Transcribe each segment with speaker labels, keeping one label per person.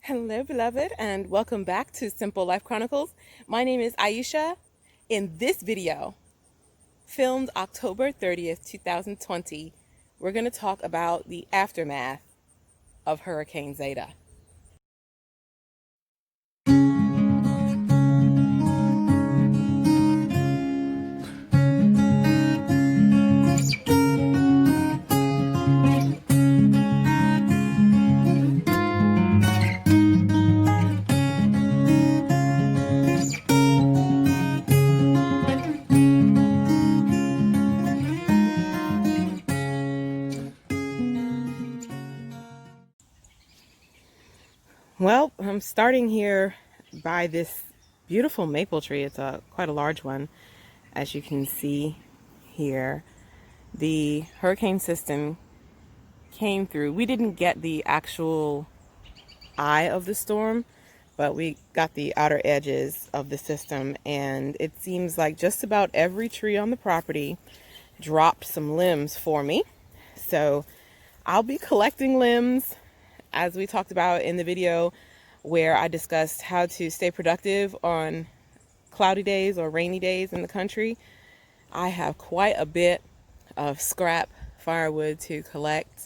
Speaker 1: Hello, beloved, and welcome back to Simple Life Chronicles. My name is Aisha. In this video, filmed October 30th, 2020, we're going to talk about the aftermath of Hurricane Zeta. Well, I'm starting here by this beautiful maple tree. It's quite a large one, as you can see here. The hurricane system came through. We didn't get the actual eye of the storm, but we got the outer edges of the system, and it seems like just about every tree on the property dropped some limbs for me. So I'll be collecting limbs, as we talked about in the video where I discussed how to stay productive on cloudy days or rainy days in the country. I have quite a bit of scrap firewood to collect,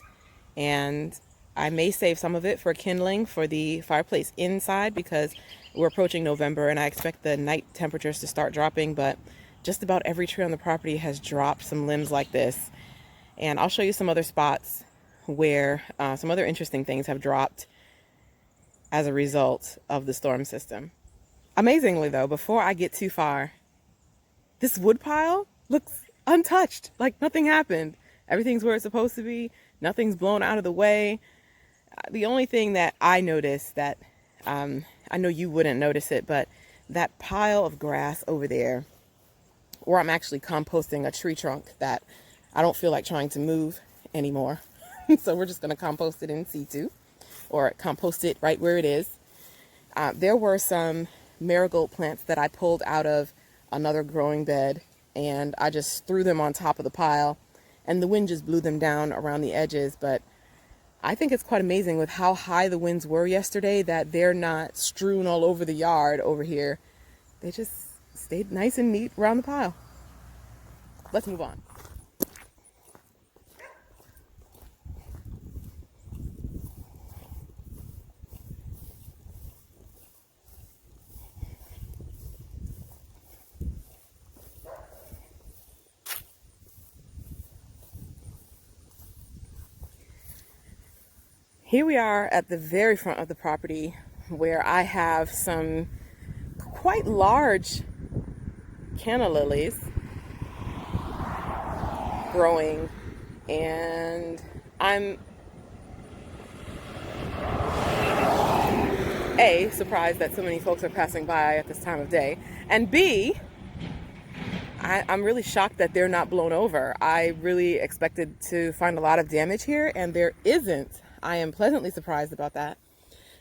Speaker 1: and I may save some of it for kindling for the fireplace inside because we're approaching November and I expect the night temperatures to start dropping, but just about every tree on the property has dropped some limbs like this. And I'll show you some other spots where some other interesting things have dropped as a result of the storm system. Amazingly though, before I get too far, this wood pile looks untouched, like nothing happened. Everything's where it's supposed to be. Nothing's blown out of the way. The only thing that I noticed that I know you wouldn't notice it, but that pile of grass over there, where I'm actually composting a tree trunk that I don't feel like trying to move anymore. So we're just going to compost it in situ, or compost it right where it is. There were some marigold plants that I pulled out of another growing bed, and I just threw them on top of the pile, and the wind just blew them down around the edges. But I think it's quite amazing with how high the winds were yesterday that they're not strewn all over the yard over here. They just stayed nice and neat around the pile. Let's move on. Here we are at the very front of the property where I have some quite large canna lilies growing, and I'm A, surprised that so many folks are passing by at this time of day, and B, I'm really shocked that they're not blown over. I really expected to find a lot of damage here, and there isn't. I am pleasantly surprised about that.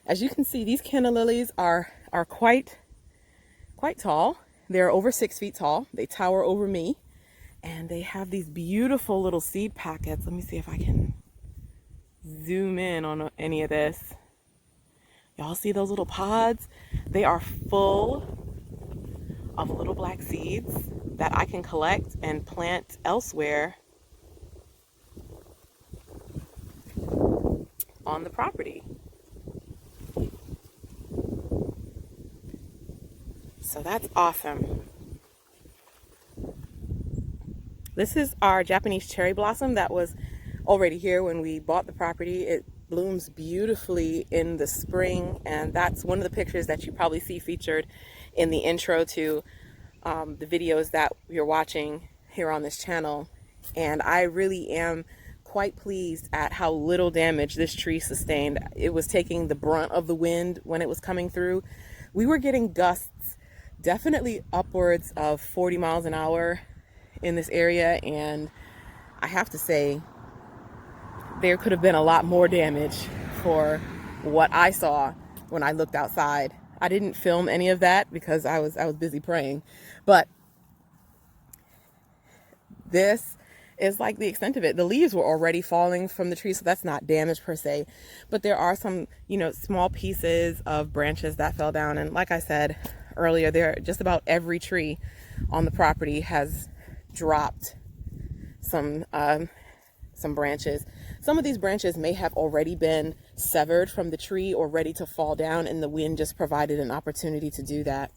Speaker 1: As you can see, these canna lilies are quite tall. They're over 6 feet tall. They tower over me, and they have these beautiful little seed packets. Let me see if I can zoom in on any of this. Y'all see those little pods? They are full of little black seeds that I can collect and plant elsewhere on the property. So that's awesome. This is our Japanese cherry blossom that was already here when we bought the property. It blooms beautifully in the spring, and that's one of the pictures that you probably see featured in the intro to the videos that you're watching here on this channel. And I really am quite pleased at how little damage this tree sustained. It was taking the brunt of the wind when it was coming through. We were getting gusts definitely upwards of 40 miles an hour in this area, and I have to say there could have been a lot more damage for what I saw when I looked outside. I didn't film any of that because I was busy praying, but this is like the extent of it. The leaves were already falling from the tree, so that's not damage per se. But there are some, small pieces of branches that fell down. And like I said earlier, just about every tree on the property has dropped some branches. Some of these branches may have already been severed from the tree or ready to fall down, and the wind just provided an opportunity to do that.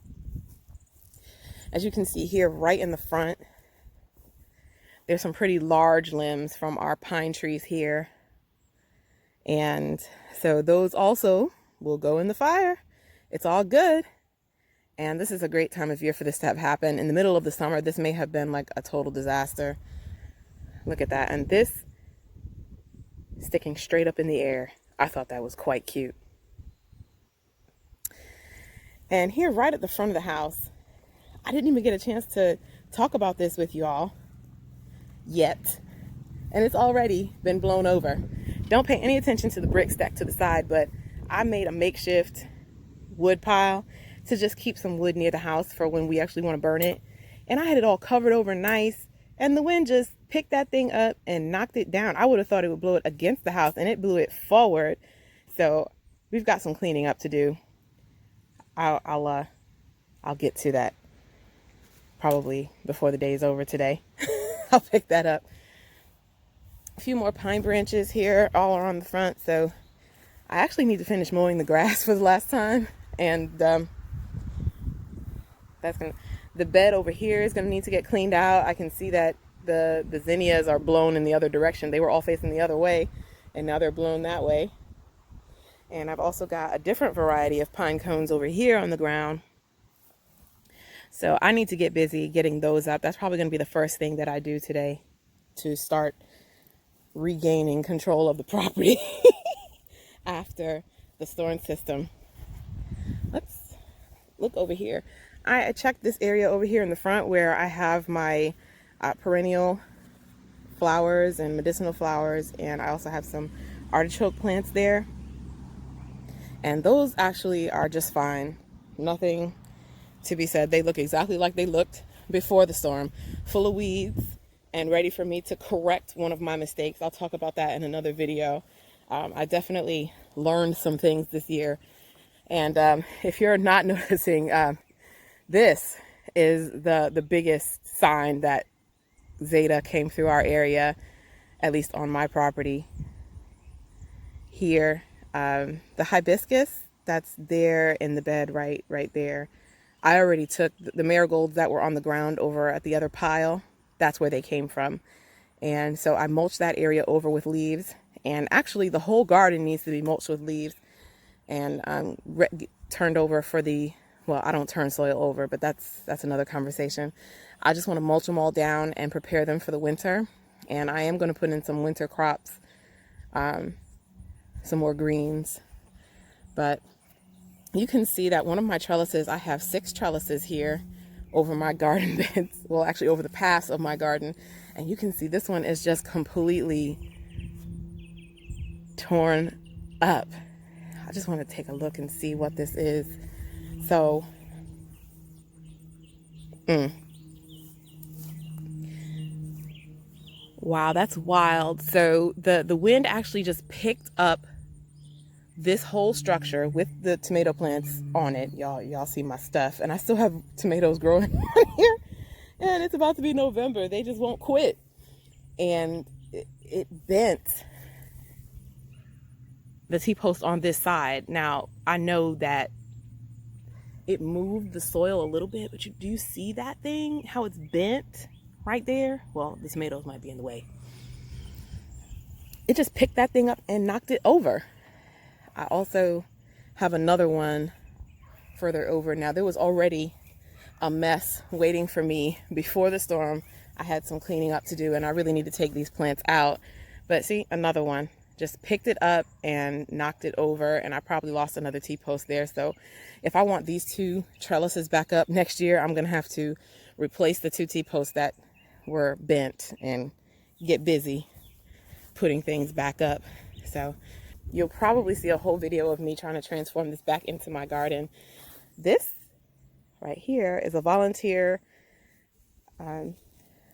Speaker 1: As you can see here, right in the front, there's some pretty large limbs from our pine trees here. And so those also will go in the fire. It's all good. And this is a great time of year for this to have happened. In the middle of the summer, this may have been like a total disaster. Look at that. And this sticking straight up in the air. I thought that was quite cute. And here right at the front of the house, I didn't even get a chance to talk about this with you all yet. And it's already been blown over. Don't pay any attention to the brick stacked to the side, but I made a makeshift wood pile to just keep some wood near the house for when we actually want to burn it. And I had it all covered over nice, and the wind just picked that thing up and knocked it down. I would have thought it would blow it against the house, and it blew it forward. So we've got some cleaning up to do. I'll get to that probably before the day is over today. I'll pick that up. A few more pine branches here all around the front. So I actually need to finish mowing the grass for the last time, and the bed over here is gonna need to get cleaned out. I can see that the zinnias are blown in the other direction. They were all facing the other way, and now they're blown that way. And I've also got a different variety of pine cones over here on the ground. So I need to get busy getting those up. That's probably going to be the first thing that I do today to start regaining control of the property after the storm system. Let's look over here. I checked this area over here in the front where I have my perennial flowers and medicinal flowers, and I also have some artichoke plants there. And those actually are just fine. Nothing to be said. They look exactly like they looked before the storm, full of weeds and ready for me to correct one of my mistakes. I'll talk about that in another video. I definitely learned some things this year. And if you're not noticing, this is the biggest sign that Zeta came through our area, at least on my property here. The hibiscus that's there in the bed right there. I already took the marigolds that were on the ground over at the other pile. That's where they came from. And so I mulched that area over with leaves. And actually the whole garden needs to be mulched with leaves and turned over for well, I don't turn soil over, but that's another conversation. I just want to mulch them all down and prepare them for the winter. And I am going to put in some winter crops, some more greens. But you can see that one of my trellises, I have 6 trellises here over my garden beds. Well, actually over the paths of my garden. And you can see this one is just completely torn up. I just want to take a look and see what this is. So, wow, that's wild. So the wind actually just picked up this whole structure with the tomato plants on it. Y'all see my stuff, and I still have tomatoes growing here, and it's about to be November. They just won't quit. And it bent the T-post on this side. Now I know that it moved the soil a little bit, but do you see that thing, how it's bent right there? Well, the tomatoes might be in the way. It just picked that thing up and knocked it over. I also have another one further over. Now, there was already a mess waiting for me before the storm. I had some cleaning up to do, and I really need to take these plants out. But see, another one just picked it up and knocked it over, and I probably lost another T-post there. So if I want these 2 trellises back up next year, I'm going to have to replace the 2 T-posts that were bent and get busy putting things back up. So you'll probably see a whole video of me trying to transform this back into my garden. This right here is a volunteer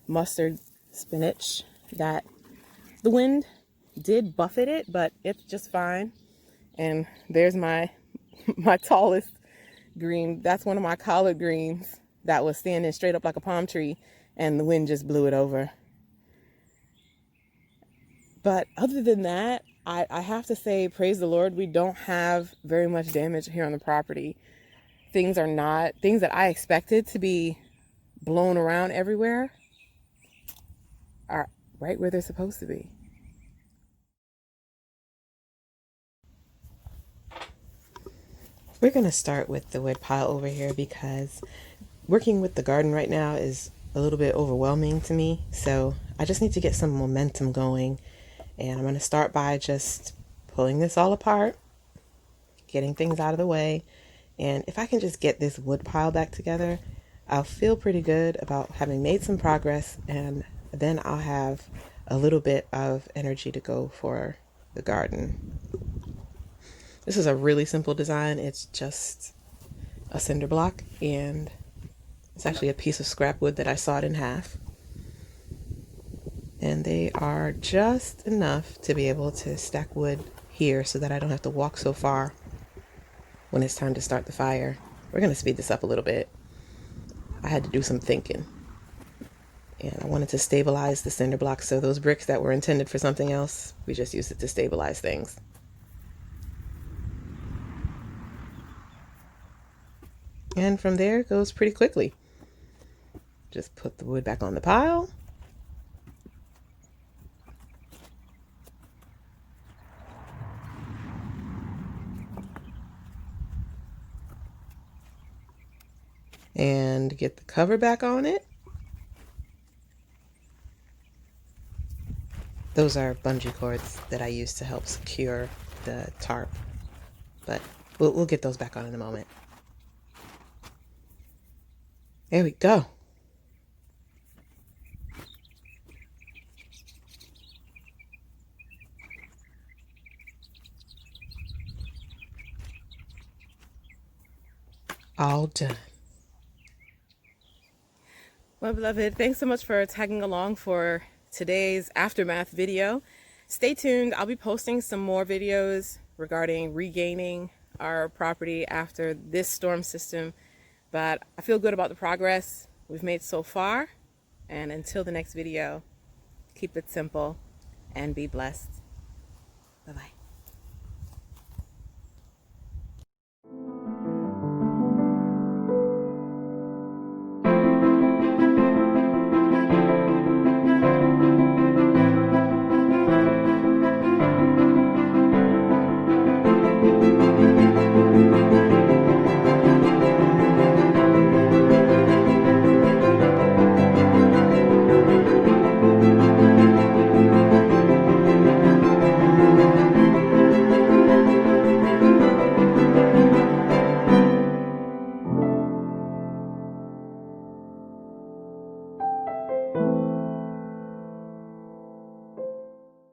Speaker 1: mustard spinach that the wind did buffet it, but it's just fine. And there's my my tallest green. That's one of my collard greens that was standing straight up like a palm tree, and the wind just blew it over. But other than that, I have to say, praise the Lord, we don't have very much damage here on the property. Things that I expected to be blown around everywhere are right where they're supposed to be. We're going to start with the wood pile over here because working with the garden right now is a little bit overwhelming to me. So I just need to get some momentum going. And I'm going to start by just pulling this all apart, getting things out of the way. And if I can just get this wood pile back together, I'll feel pretty good about having made some progress. And then I'll have a little bit of energy to go for the garden. This is a really simple design. It's just a cinder block, and it's actually a piece of scrap wood that I sawed in half. And they are just enough to be able to stack wood here so that I don't have to walk so far when it's time to start the fire. We're going to speed this up a little bit. I had to do some thinking. And I wanted to stabilize the cinder block, so those bricks that were intended for something else, we just used it to stabilize things. And from there, it goes pretty quickly. Just put the wood back on the pile. And get the cover back on it. Those are bungee cords that I use to help secure the tarp, but we'll get those back on in a moment. There we go. All done. Well, beloved, thanks so much for tagging along for today's aftermath video. Stay tuned. I'll be posting some more videos regarding regaining our property after this storm system. But I feel good about the progress we've made so far. And until the next video, keep it simple and be blessed. Bye-bye.